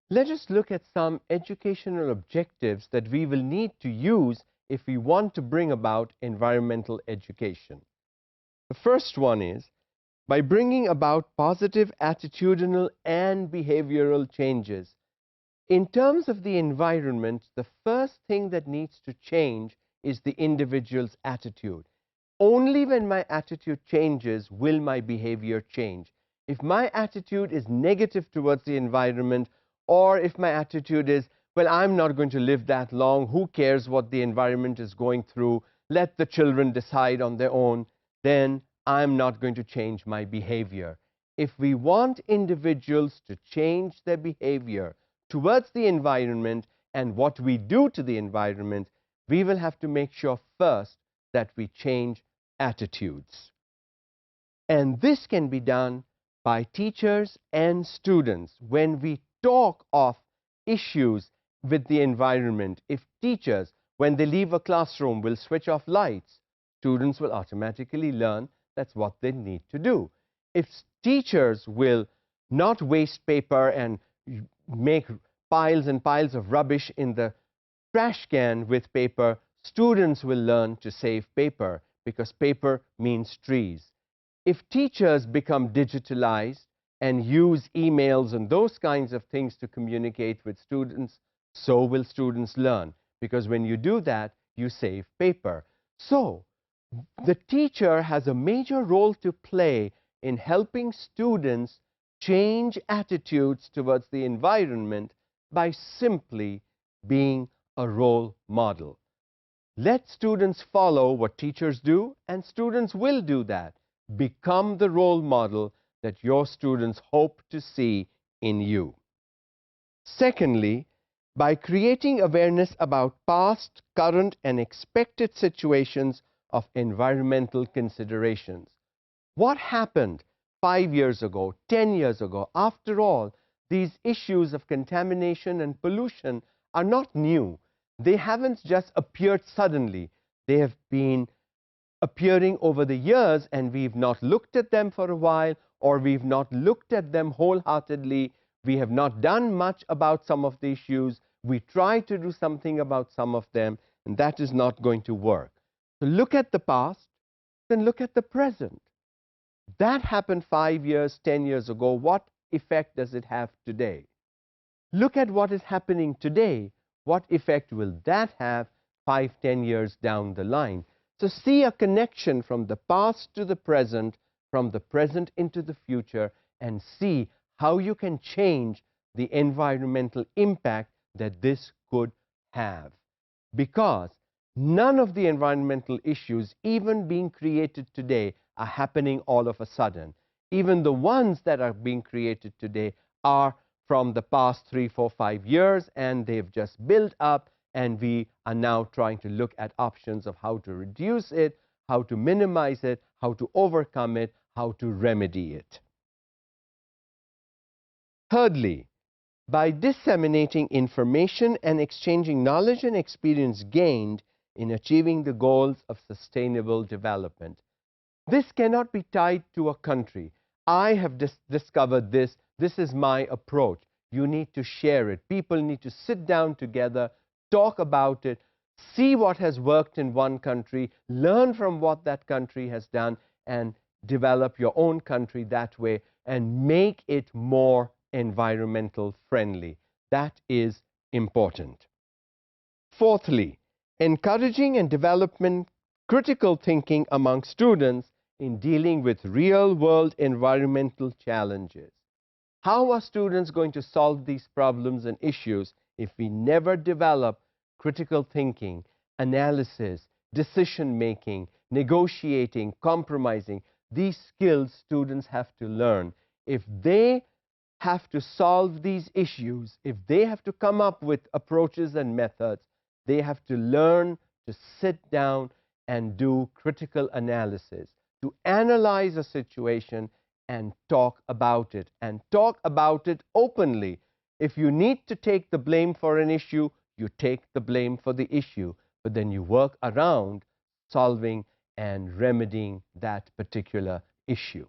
Let us look at some educational objectives that we will need to use if we want to bring about environmental education. The first one is by bringing about positive attitudinal and behavioral changes. In terms of the environment, the first thing that needs to change is the individual's attitude. Only when my attitude changes will my behavior change. If my attitude is negative towards the environment, or if my attitude is, well, I'm not going to live that long, who cares what the environment is going through, let the children decide on their own, then I'm not going to change my behavior. If we want individuals to change their behavior towards the environment and what we do to the environment, we will have to make sure first that we change attitudes. And this can be done by teachers and students. When we talk of issues with the environment, if teachers, when they leave a classroom, will switch off lights, students will automatically learn that's what they need to do. If teachers will not waste paper and make piles and piles of rubbish in the trash can with paper, students will learn to save paper, because paper means trees. If teachers become digitalized and use emails and those kinds of things to communicate with students, so will students learn, because when you do that, you save paper. So, the teacher has a major role to play in helping students change attitudes towards the environment by simply being a role model. Let students follow what teachers do, and students will do that. Become the role model that your students hope to see in you. Secondly, by creating awareness about past, current, and expected situations of environmental considerations. What happened 5 years ago, 10 years ago? After all, these issues of contamination and pollution are not new. They haven't just appeared suddenly. They have been appearing over the years, and we've not looked at them for a while, or we've not looked at them wholeheartedly. We have not done much about some of the issues. We try to do something about some of them, and that is not going to work. So look at the past, then look at the present. That happened 5 years, 10 years ago. What effect does it have today? Look at what is happening today. What effect will that have 5, 10 years down the line? So see a connection from the past to the present, from the present into the future, and see how you can change the environmental impact that this could have. Because none of the environmental issues, even being created today, are happening all of a sudden. Even the ones that are being created today are from the past 3, 4, 5 years, and they've just built up, and we are now trying to look at options of how to reduce it, how to minimize it, how to overcome it, how to remedy it. Thirdly, by disseminating information and exchanging knowledge and experience gained in achieving the goals of sustainable development. This cannot be tied to a country. I have discovered this. This is my approach. You need to share it. People need to sit down together, talk about it, see what has worked in one country, learn from what that country has done, and develop your own country that way and make it more environmental friendly. That is important. Fourthly, encouraging and developing critical thinking among students in dealing with real-world environmental challenges. How are students going to solve these problems and issues if we never develop critical thinking, analysis, decision-making, negotiating, compromising? These skills students have to learn. If they have to solve these issues, if they have to come up with approaches and methods, they have to learn to sit down and do critical analysis, to analyze a situation and talk about it openly. If you need to take the blame for an issue, you take the blame for the issue, but then you work around solving and remedying that particular issue.